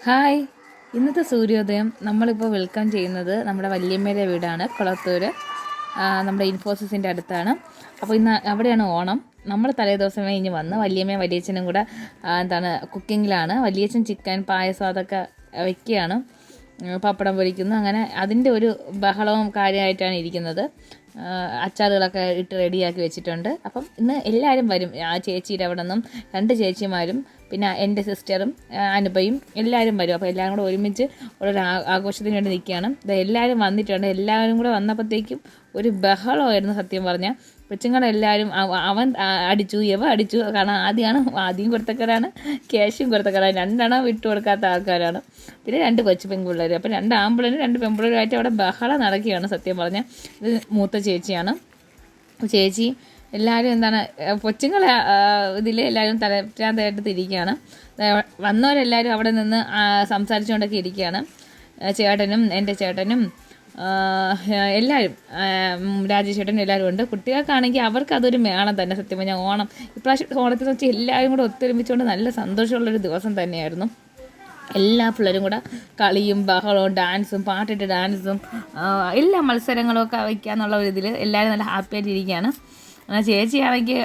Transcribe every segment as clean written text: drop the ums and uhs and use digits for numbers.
Hi, ഇന്നത്തെ സൂര്യോദയം നമ്മളിപ്പോൾ വെൽക്കം ചെയ്യുന്നത് നമ്മുടെ വല്യമ്മയുടെ വീടാണ്, കുളത്തൂർ. നമ്മുടെ ഇൻഫോസിസിൻ്റെ അടുത്താണ്. അപ്പോൾ ഇന്ന് അവിടെയാണ് ഓണം. നമ്മൾ തലേ ദിവസമേ ഇനി വന്ന് വല്യമ്മയും വലിയച്ഛനും കൂടെ കുക്കിങ്ങിലാണ്. വലിയച്ഛൻ ചിക്കൻ പായസം അതൊക്കെ വയ്ക്കുകയാണ്, പപ്പടം പൊരിക്കുന്നു. അങ്ങനെ അതിൻ്റെ ഒരു ബഹളവും കാര്യമായിട്ടാണ് ഇരിക്കുന്നത്. അച്ചാറുകളൊക്കെ ഇട്ട് റെഡിയാക്കി വെച്ചിട്ടുണ്ട്. അപ്പം ഇന്ന് എല്ലാവരും വരും. ആ ചേച്ചിയുടെ അവിടെ നിന്നും 2 ചേച്ചിമാരും പിന്നെ എൻ്റെ സിസ്റ്ററും അനുപയും എല്ലാവരും വരും. അപ്പോൾ എല്ലാവരും കൂടെ ഒരുമിച്ച് ഒരു ആഘോഷത്തിന് വേണ്ടി നിൽക്കുകയാണ്. എല്ലാവരും വന്നിട്ടുണ്ട്. എല്ലാവരും കൂടെ വന്നപ്പോഴത്തേക്കും ഒരു ബഹളമായിരുന്നു സത്യം പറഞ്ഞാൽ. കൊച്ചുങ്ങളെല്ലാവരും അവൻ അടിച്ചു, ഇവ അടിച്ചു. കാരണം ആദ്യം കൊടുത്തക്കാരാണ്, ക്യാഷും കൊടുത്തക്കാരാണ്. 2 എണ്ണം വിട്ടു കൊടുക്കാത്ത ആൾക്കാരാണ്. പിന്നെ 2 കൊച്ചു പെൺപിള്ളേർ. അപ്പോൾ 2 ആമ്പിള്ളേരും 2 പെൺപിള്ളേരുമായിട്ട് അവിടെ ബഹളം നടക്കുകയാണ് സത്യം പറഞ്ഞാൽ. ഇത് മൂത്ത ചേച്ചിയാണ്. ചേച്ചി എല്ലാവരും കൊച്ചുങ്ങളെ ഇതിൽ എല്ലാവരും തലറ്റാതായിട്ട് തിരിക്കുകയാണ്. വന്നവരെല്ലാവരും അവിടെ നിന്ന് സംസാരിച്ചുകൊണ്ടൊക്കെ ഇരിക്കുകയാണ്. ചേട്ടനും എൻ്റെ ചേട്ടനും എല്ലാവരും, രാജേഷ് ചേട്ടനും എല്ലാവരും ഉണ്ട്. കുട്ടികൾക്കാണെങ്കിൽ അവർക്ക് അതൊരു മേളം തന്നെ സത്യം പറഞ്ഞാൽ. ഓണം ഇപ്രാവശ്യം ഓണത്തിന് വെച്ച് എല്ലാവരും കൂടെ ഒത്തൊരുമിച്ചുകൊണ്ട് നല്ല സന്തോഷമുള്ളൊരു ദിവസം തന്നെയായിരുന്നു. എല്ലാ പിള്ളേരും കൂടെ കളിയും ബഹളവും ഡാൻസും പാട്ടിട്ട് ഡാൻസും എല്ലാ മത്സരങ്ങളും ഒക്കെ വയ്ക്കാന്നുള്ള ഒരു ഇതിൽ എല്ലാവരും നല്ല ഹാപ്പി ആയിട്ടിരിക്കുകയാണ്. ചേച്ചിയാണെങ്കിൽ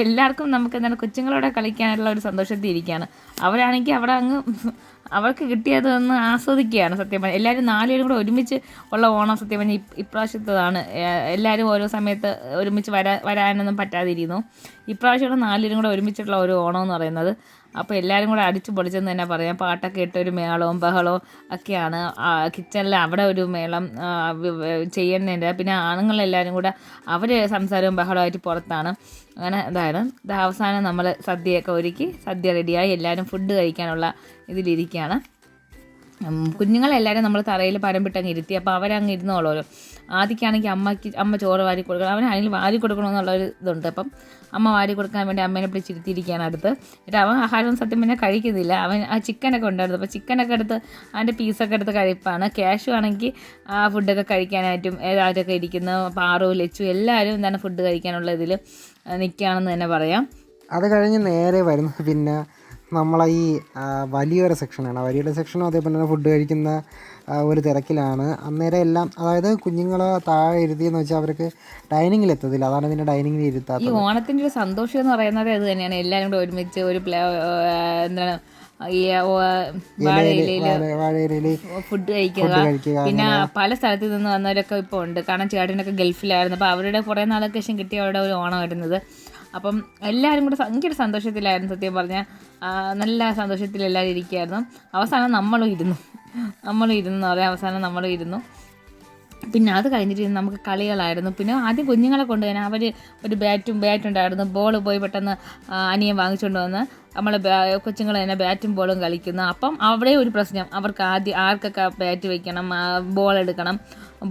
എല്ലാവർക്കും നമുക്ക് കൊച്ചുങ്ങളോടെ കളിക്കാനുള്ള ഒരു സന്തോഷത്തിൽ ഇരിക്കുകയാണ്. അവരാണെങ്കിൽ അവിടെ അവർക്ക് കിട്ടിയതൊന്ന് ആസ്വദിക്കുകയാണ് സത്യം പറഞ്ഞാൽ. എല്ലാവരും 4 പേരും കൂടെ ഒരുമിച്ച് ഉള്ള ഓണം സത്യം പറഞ്ഞാൽ ഇപ്രാവശ്യത്തതാണ്. എല്ലാവരും ഓരോ സമയത്ത് ഒരുമിച്ച് വരാനൊന്നും പറ്റാതിരുന്നു. ഇപ്രാവശ്യമാണ് 4 പേരും കൂടെ ഒരുമിച്ചിട്ടുള്ള ഒരു ഓണം എന്ന് പറയുന്നത്. അപ്പോൾ എല്ലാവരും കൂടെ അടിച്ചു പൊളിച്ചെന്ന് തന്നെ പറയാം. പാട്ടൊക്കെ ഇട്ടൊരു മേളവും ബഹളവും ഒക്കെയാണ്. കിച്ചണിൽ അവിടെ ഒരു മേളം ചെയ്യുന്നതിൻ്റെ. പിന്നെ ആണുങ്ങളെല്ലാവരും കൂടെ അവർ സംസാരവും ബഹളമായിട്ട് പുറത്താണ്. അങ്ങനെ ഇത് അവസാനം നമ്മൾ സദ്യയൊക്കെ ഒരുക്കി സദ്യ റെഡിയായി എല്ലാവരും ഫുഡ് കഴിക്കാനുള്ള ഇതിലിരിക്കുകയാണ്. കുഞ്ഞുങ്ങളെല്ലാവരും നമ്മൾ തറയിൽ പരമ്പിട്ടങ്ങ് ഇരുത്തി. അപ്പോൾ അവരങ്ങ് ഇരുന്നോളൂല്ലോ. ആദ്യക്കാണെങ്കിൽ അമ്മ ചോറ് വാരി കൊടുക്കണം, അവനാണെങ്കിൽ വാരി കൊടുക്കണമെന്നുള്ളൊരു ഇതുണ്ട്. അപ്പം അമ്മ വാരി കൊടുക്കാൻ വേണ്ടി അമ്മേനെ പിടിച്ചിരുത്തിയിരിക്കുകയാണ് അടുത്ത്. എന്നിട്ട് അവൻ ആഹാരം സത്യം പിന്നെ കഴിക്കുന്നില്ല. അവൻ ആ ചിക്കനൊക്കെ ഉണ്ടായിരുന്നു. അപ്പോൾ ചിക്കനൊക്കെ എടുത്ത് അതിൻ്റെ പീസൊക്കെ എടുത്ത് കഴിപ്പാണ്. ക്യാഷു ആണെങ്കിൽ ആ ഫുഡൊക്കെ കഴിക്കാനായിട്ടും ഏതാവരൊക്കെ ഇരിക്കുന്നു. പാറു ലച്ചു എല്ലാവരും ഫുഡ് കഴിക്കാനുള്ള ഇതിൽ നിൽക്കുകയാണെന്ന് തന്നെ പറയാം. അത് കഴിഞ്ഞ് നേരെ വരുന്നത് പിന്നെ നമ്മളെ ഈ വലിയൊരു സെക്ഷനാണ്. വലിയൊരു സെക്ഷനും അതേപോലെ തന്നെ ഫുഡ് കഴിക്കുന്ന ഒരു തിരക്കിലാണ് അന്നേരം എല്ലാം. അതായത് കുഞ്ഞുങ്ങളെ താഴെ ഇരുത്തിയെന്ന് വെച്ചാൽ അവർക്ക് ഡൈനിങ്ങിൽ എത്തത്തില്ല. അതാണ് പിന്നെ ഡൈനിങ്ങിൽ ഇരുത്താത്തത്. ഈ ഓണത്തിൻ്റെ ഒരു സന്തോഷം എന്ന് പറയുന്നത് അത് തന്നെയാണ്. എല്ലാവരും കൂടെ ഒരുമിച്ച് ഒരു വാഴയിലയിൽ ഫുഡ് കഴിക്കുക. പിന്നെ പല സ്ഥലത്ത് നിന്ന് വന്നവരൊക്കെ ഇപ്പോൾ ഉണ്ട്. കാരണം ചേട്ടനൊക്കെ ഗൾഫിലായിരുന്നു. അപ്പോൾ അവരുടെ കുറേ നാളൊക്കെ ശേഷം കിട്ടിയ അവരുടെ ഒരു ഓണം വരുന്നത്. അപ്പം എല്ലാവരും കൂടെ ഭയങ്കര സന്തോഷത്തിലായിരുന്നു സത്യം പറഞ്ഞാൽ. നല്ല സന്തോഷത്തിൽ എല്ലാവരും ഇരിക്കുകയായിരുന്നു. അവസാനം നമ്മളും ഇരുന്നു എന്ന് പറയാം. അവസാനം നമ്മളും ഇരുന്നു. പിന്നെ അത് കഴിഞ്ഞിട്ട് നമുക്ക് കളികളായിരുന്നു. പിന്നെ ആദ്യം കുഞ്ഞുങ്ങളെ കൊണ്ടുപോയി അവർ ഒരു ബാറ്റുണ്ടായിരുന്നു. ബോൾ പോയി പെട്ടെന്ന് അനിയൻ വാങ്ങിച്ചുകൊണ്ട് വന്ന് നമ്മൾ കൊച്ചുങ്ങൾ തന്നെ ബാറ്റും ബോളും കളിക്കുന്നു. അപ്പം അവിടെ ഒരു പ്രശ്നം. അവർക്ക് ആർക്കൊക്കെ ബാറ്റ് വയ്ക്കണം, ബോൾ എടുക്കണം,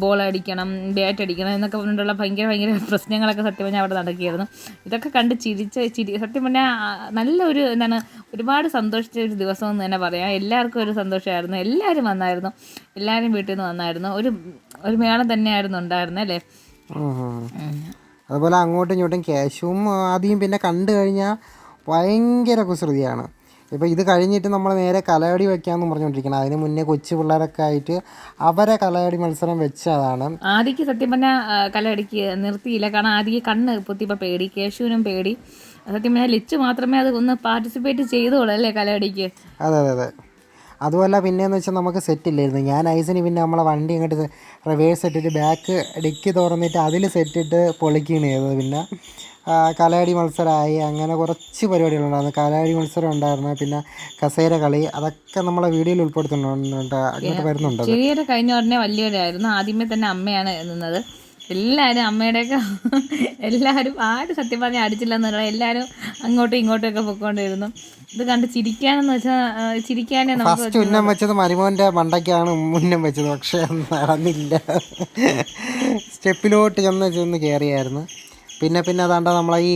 ബോൾ അടിക്കണം, ബാറ്റ് അടിക്കണം എന്നൊക്കെ പറഞ്ഞിട്ടുള്ള ഭയങ്കര പ്രശ്നങ്ങളൊക്കെ സത്യം പറഞ്ഞാൽ അവിടെ നടക്കുകയായിരുന്നു. ഇതൊക്കെ കണ്ട് സത്യം പറഞ്ഞാൽ നല്ലൊരു ഒരുപാട് സന്തോഷിച്ച ഒരു ദിവസം എന്ന് തന്നെ പറയാം. എല്ലാവർക്കും ഒരു സന്തോഷമായിരുന്നു. എല്ലാവരും വന്നായിരുന്നു. എല്ലാവരും വീട്ടിൽ നിന്ന് വന്നായിരുന്നു. ഒരു മേളം തന്നെയായിരുന്നു ഉണ്ടായിരുന്നത് അല്ലേ. അതുപോലെ അങ്ങോട്ടും ഇങ്ങോട്ടും ക്യാഷും ആദ്യം പിന്നെ കണ്ടു കഴിഞ്ഞാൽ ഭയങ്കര കുസൃതിയാണ്. ഇപ്പോൾ ഇത് കഴിഞ്ഞിട്ട് നമ്മൾ നേരെ കലയടി വയ്ക്കാമെന്ന് പറഞ്ഞുകൊണ്ടിരിക്കണം. അതിന് മുന്നേ കൊച്ചു പിള്ളേരൊക്കെ ആയിട്ട് അവരെ കലയടി മത്സരം വെച്ചതാണ്. ആദ്യക്ക് സത്യം പറഞ്ഞാൽ കലയടിക്ക് നിർത്തിയില്ല. കാരണം ആദ്യം കണ്ണ് പൊത്തിയപ്പോൾ പേടി, കേശുവിനും പേടി. സത്യം പറഞ്ഞാൽ ലിച്ചു മാത്രമേ അത് ഒന്ന് പാർട്ടിസിപ്പേറ്റ് ചെയ്തോളൂ അല്ലേ കലയടിക്ക്. അതെ. അതുമല്ല പിന്നെയെന്ന് വെച്ചാൽ നമുക്ക് സെറ്റില്ലായിരുന്നു. ഞാൻ ഐസിന് പിന്നെ നമ്മളെ വണ്ടി അങ്ങോട്ട് റിവേഴ്സ് ഇട്ടിട്ട് ബാക്ക് ഡിക്കി തുറന്നിട്ട് അതിൽ സെറ്റിട്ട് പൊളിക്കുകയാണ് ചെയ്തത്. പിന്നെ കലയടി മത്സരമായി. അങ്ങനെ കുറച്ച് പരിപാടികളുണ്ടായിരുന്നു. കലയടി മത്സരം ഉണ്ടായിരുന്നു. പിന്നെ കസേര കളി, അതൊക്കെ നമ്മളെ വീഡിയോയിൽ ഉൾപ്പെടുത്തുന്നുണ്ട്. അങ്ങോട്ട് വരുന്നുണ്ട്. ചെറിയൊരു കഴിഞ്ഞ ഉടനെ വലിയൊരായിരുന്നു. ആദ്യമേ തന്നെ അമ്മയാണ് നിന്നത്. എല്ലാവരും അമ്മയുടെയൊക്കെ എല്ലാവരും ആരും സത്യം പറഞ്ഞാൽ അടിച്ചില്ലെന്നുള്ള എല്ലാവരും അങ്ങോട്ടും ഇങ്ങോട്ടും പൊയ്ക്കൊണ്ടിരുന്നു. ഇത് കണ്ട് ചിരിക്കാനേ ഫസ്റ്റ് ഉന്നം വെച്ചത് മരുമോൻ്റെ മണ്ടയ്ക്കാണ് ഉന്നം വെച്ചത്. പക്ഷേ നടന്നില്ല. സ്റ്റെപ്പിലോട്ട് ചെന്ന് കയറിയായിരുന്നു. പിന്നെ അതാണ്ട് നമ്മളെ ഈ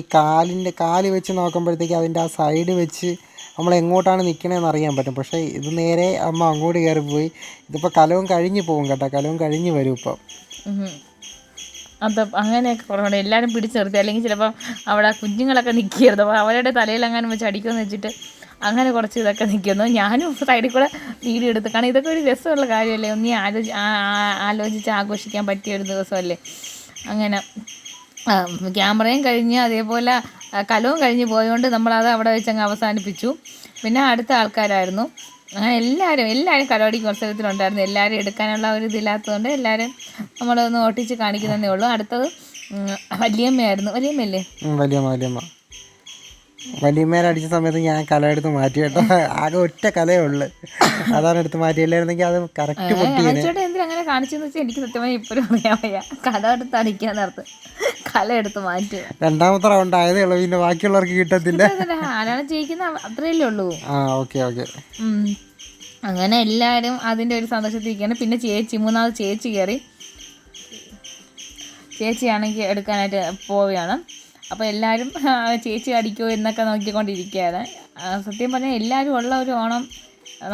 കാല് വെച്ച് നോക്കുമ്പോഴത്തേക്ക് അതിൻ്റെ ആ സൈഡ് വെച്ച് നമ്മൾ എങ്ങോട്ടാണ് നിൽക്കണതെന്ന് അറിയാൻ പറ്റും. പക്ഷേ ഇത് നേരെ അമ്മ അങ്ങോട്ട് കയറിപ്പോയി. ഇതിപ്പോൾ കലവും കഴിഞ്ഞ് പോകും കേട്ടോ. കലവും കഴിഞ്ഞ് വരും ഇപ്പോൾ. അങ്ങനെയൊക്കെ കുറവുണ്ട്. എല്ലാവരും പിടിച്ചു നിർത്തി. അല്ലെങ്കിൽ ചിലപ്പോൾ അവിടെ കുഞ്ഞുങ്ങളൊക്കെ നിൽക്കുകയായിരുന്നു. അപ്പോൾ അവരുടെ തലയിൽ അങ്ങനെ വെച്ച് അടിക്കുമെന്ന് വെച്ചിട്ട് അങ്ങനെ കുറച്ച് ഇതൊക്കെ നിൽക്കുന്നു. ഞാനും സൈഡിൽ കൂടെ വീഡിയോ എടുത്ത്, കാരണം ഇതൊക്കെ ഒരു രസമുള്ള കാര്യമല്ലേ, ഒന്നീ ആലോചിച്ച് ആഘോഷിക്കാൻ പറ്റിയ ഒരു ദിവസമല്ലേ. അങ്ങനെ ക്യാമറയും കഴിഞ്ഞ് അതേപോലെ കലവും കഴിഞ്ഞ് പോയതുകൊണ്ട് നമ്മളത് അവിടെ വെച്ചങ്ങ് അവസാനിപ്പിച്ചു. പിന്നെ അടുത്ത ആൾക്കാരായിരുന്നു. അങ്ങനെ എല്ലാവരും കലോടിക്ക് മത്സരത്തിലുണ്ടായിരുന്നു. എല്ലാവരും എടുക്കാനുള്ള ഒരു ഇതില്ലാത്തതുകൊണ്ട് എല്ലാവരും നമ്മളൊന്ന് ഓട്ടിച്ച് കാണിക്കുന്നതേ ഉള്ളൂ. അടുത്തത് വല്യമ്മയായിരുന്നു. വല്യമ്മയല്ലേ? വലിയമ്മേനെ അടിച്ച സമയത്ത് ഞാൻ കല എടുത്ത് മാറ്റി കേട്ടോ. ആകെ ഒറ്റ കലയേ ഉള്ളു, അതാണ് എടുത്ത് മാറ്റിയില്ലായിരുന്നെങ്കിൽ അത് കറക്റ്റ് ചേട്ടാ എന്തിനാ അങ്ങനെ കാണിച്ചെന്ന് വെച്ചാൽ എനിക്ക് സത്യമായി ഇപ്പോഴും അറിയാൻ വയ്യ. കല എടുത്ത് അടിക്കാൻ നേരത്ത് കല എടുത്ത് മാറ്റുക. രണ്ടാമത്തെ റൗണ്ട് ആയതേ ഉള്ളൂ, പിന്നെ ബാക്കിയുള്ളവർക്ക് കിട്ടത്തില്ല. ആരാണ് ജയിക്കുന്ന അത്രയല്ലേ ഉള്ളൂ. ഓക്കെ. അങ്ങനെ എല്ലാവരും അതിൻ്റെ ഒരു സന്തോഷത്തിരിക്കുകയാണ്. പിന്നെ മൂന്നാമത് ചേച്ചി കയറി. ചേച്ചിയാണെങ്കിൽ എടുക്കാനായിട്ട് പോവുകയാണ്. അപ്പോൾ എല്ലാവരും ചേച്ചി അടിക്കുമോ എന്നൊക്കെ നോക്കിക്കൊണ്ടിരിക്കുകയാണ്. സത്യം പറഞ്ഞാൽ എല്ലാവരും ഉള്ള ഒരു ഓണം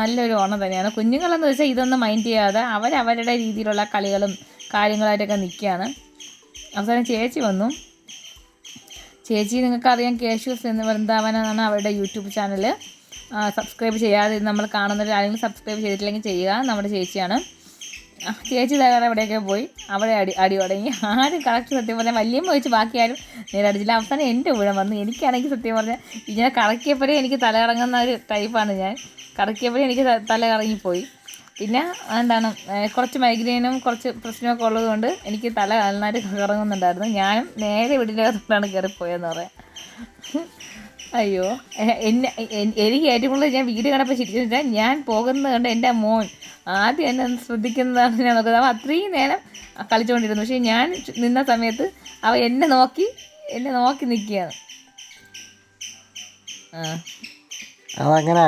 നല്ലൊരു ഓണം തന്നെയാണ്. കുഞ്ഞുങ്ങളെന്ന് വെച്ചാൽ ഇതൊന്നും മൈൻഡ് ചെയ്യാതെ അവരവരുടെ രീതിയിലുള്ള കളികളും കാര്യങ്ങളായിട്ടൊക്കെ നിൽക്കുകയാണ്. അവസാനം ചേച്ചി വന്നു. ചേച്ചി നിങ്ങൾക്കറിയാം, കേശൂസ് എന്ന് വൃന്ദാവന എന്നാണ് അവരുടെ യൂട്യൂബ് ചാനൽ. സബ്സ്ക്രൈബ് ചെയ്യാതെ നമ്മൾ കാണുന്നവർ ആരെങ്കിലും സബ്സ്ക്രൈബ് ചെയ്തിട്ടില്ലെങ്കിൽ ചെയ്യുക. നമ്മുടെ ചേച്ചിയാണ്. ചേച്ചി തകര എവിടെയൊക്കെ പോയി അവിടെ അടി തുടങ്ങി. ആരും കറക്റ്റ് സത്യം പറഞ്ഞാൽ വല്യമ്മ വെച്ച് ബാക്കി ആരും നേരെ അടിച്ചില്ല. അവസാനം എൻ്റെ ഊഴം വന്നു. എനിക്കാണെങ്കിൽ സത്യം പറഞ്ഞാൽ ഇങ്ങനെ കറക്കിയപ്പോഴേ എനിക്ക് തല കറങ്ങുന്ന ഒരു ടൈപ്പാണ് ഞാൻ. കറക്കിയപ്പോഴേ എനിക്ക് തല കറങ്ങിപ്പോയി. പിന്നെ എന്താണ്, കുറച്ച് മൈഗ്രെയിനും കുറച്ച് പ്രശ്നമൊക്കെ ഉള്ളതുകൊണ്ട് എനിക്ക് തല നന്നായിട്ട് കറങ്ങുന്നുണ്ടായിരുന്നു. ഞാനും നേരെ വീടിനകത്തോട്ടാണ് കയറിപ്പോയെന്ന് പറയാം. അയ്യോ, എനിക്ക് ഏറ്റവും കൂടുതൽ ഞാൻ വീഡിയോ കണ്ടപ്പോൾ ശരിക്കും വെച്ചാൽ ഞാൻ പോകുന്നത് കണ്ട് എൻ്റെ മോൻ ആദ്യം എന്നെ ശ്രദ്ധിക്കുന്നതാണ് ഞാൻ നോക്കുന്നത്. അവൻ അത്രയും നേരം കളിച്ചുകൊണ്ടിരുന്നു. പക്ഷേ ഞാൻ നിന്ന സമയത്ത് അവൻ എന്നെ നോക്കി നിൽക്കുകയാണ്. അങ്ങനെ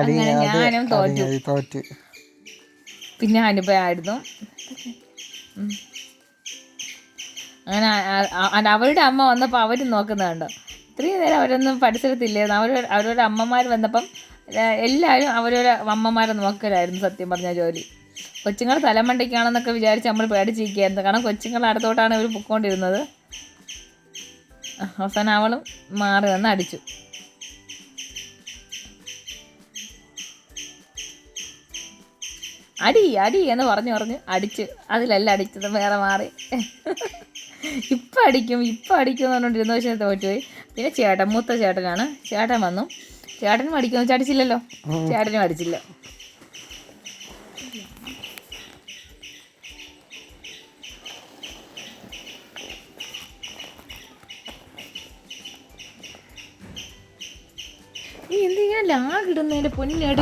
ഞാനും തോറ്റു. പിന്നെ അനുഭവമായിരുന്നു. അങ്ങനെ അവരുടെ അമ്മ വന്നപ്പോൾ അവർ നോക്കുന്നതുണ്ടോ, ഇത്രയും നേരം അവരൊന്നും പരിസരത്തില്ലായിരുന്നു. അവരുടെ അമ്മമാർ വന്നപ്പം എല്ലാവരും അവരവരുടെ അമ്മമാരെ നോക്കലായിരുന്നു സത്യം പറഞ്ഞ ജോലി. കൊച്ചുങ്ങൾ തലമണ്ടയ്ക്കാണെന്നൊക്കെ വിചാരിച്ച് നമ്മൾ പേടിച്ചിരിക്കുകയായിരുന്നു. കാരണം കൊച്ചുങ്ങൾ അടുത്തോട്ടാണ് ഇവർ പൊയ്ക്കൊണ്ടിരുന്നത്. അവസാനം അവളും മാറി വന്ന് അടിച്ചു. അടി എന്ന് പറഞ്ഞ് അടിച്ച്, അതിലല്ല അടിച്ചത്, വേറെ മാറി. ഇപ്പം അടിക്കും എന്ന് പറഞ്ഞുകൊണ്ടിരുന്ന പക്ഷേ തോറ്റുപോയി. പിന്നെ മൂത്ത ചേട്ടനാണ്. ചേട്ടൻ വന്നു. ചേട്ടനും അടിക്കുമെന്ന് വെച്ചാൽ അടിച്ചില്ലല്ലോ. ചേട്ടനും അടിച്ചില്ല. നീ എന്തിനാ ലാഗിടുന്നതിൻ്റെ പൊന്നിട.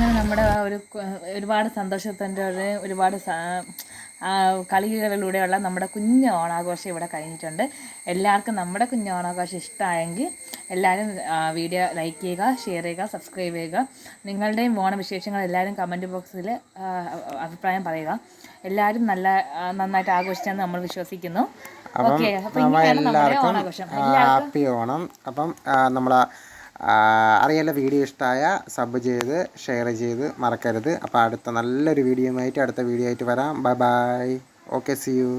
അങ്ങനെ നമ്മുടെ ഒരുപാട് സന്തോഷത്തിൻ്റെ ഒരുപാട് കളികളിലൂടെയുള്ള നമ്മുടെ കുഞ്ഞ് ഓണാഘോഷം ഇവിടെ കഴിഞ്ഞിട്ടുണ്ട്. എല്ലാവർക്കും നമ്മുടെ കുഞ്ഞ് ഓണാഘോഷം ഇഷ്ടമായെങ്കിൽ എല്ലാവരും വീഡിയോ ലൈക്ക് ചെയ്യുക, ഷെയർ ചെയ്യുക, സബ്സ്ക്രൈബ് ചെയ്യുക. നിങ്ങളുടെയും ഓണവിശേഷങ്ങൾ എല്ലാവരും കമൻറ്റ് ബോക്സിൽ അഭിപ്രായം പറയുക. എല്ലാവരും നന്നായിട്ട് ആഘോഷിച്ചെന്ന് നമ്മൾ വിശ്വസിക്കുന്നു. ഓക്കെ, അപ്പോൾ ഇങ്ങനെയാണ് നമ്മുടെ ഓണാഘോഷം. ഹാപ്പി ഓണം. അപ്പം നമ്മളെ അറിയാലോ, വീഡിയോ ഇഷ്ടമായ സബ് ചെയ്ത് ഷെയർ ചെയ്ത് മറക്കരുത്. അപ്പോൾ അടുത്ത നല്ലൊരു വീഡിയോ ആയിട്ട് അടുത്ത വീഡിയോ ആയിട്ട് വരാം. Bye bye. Okay, see U.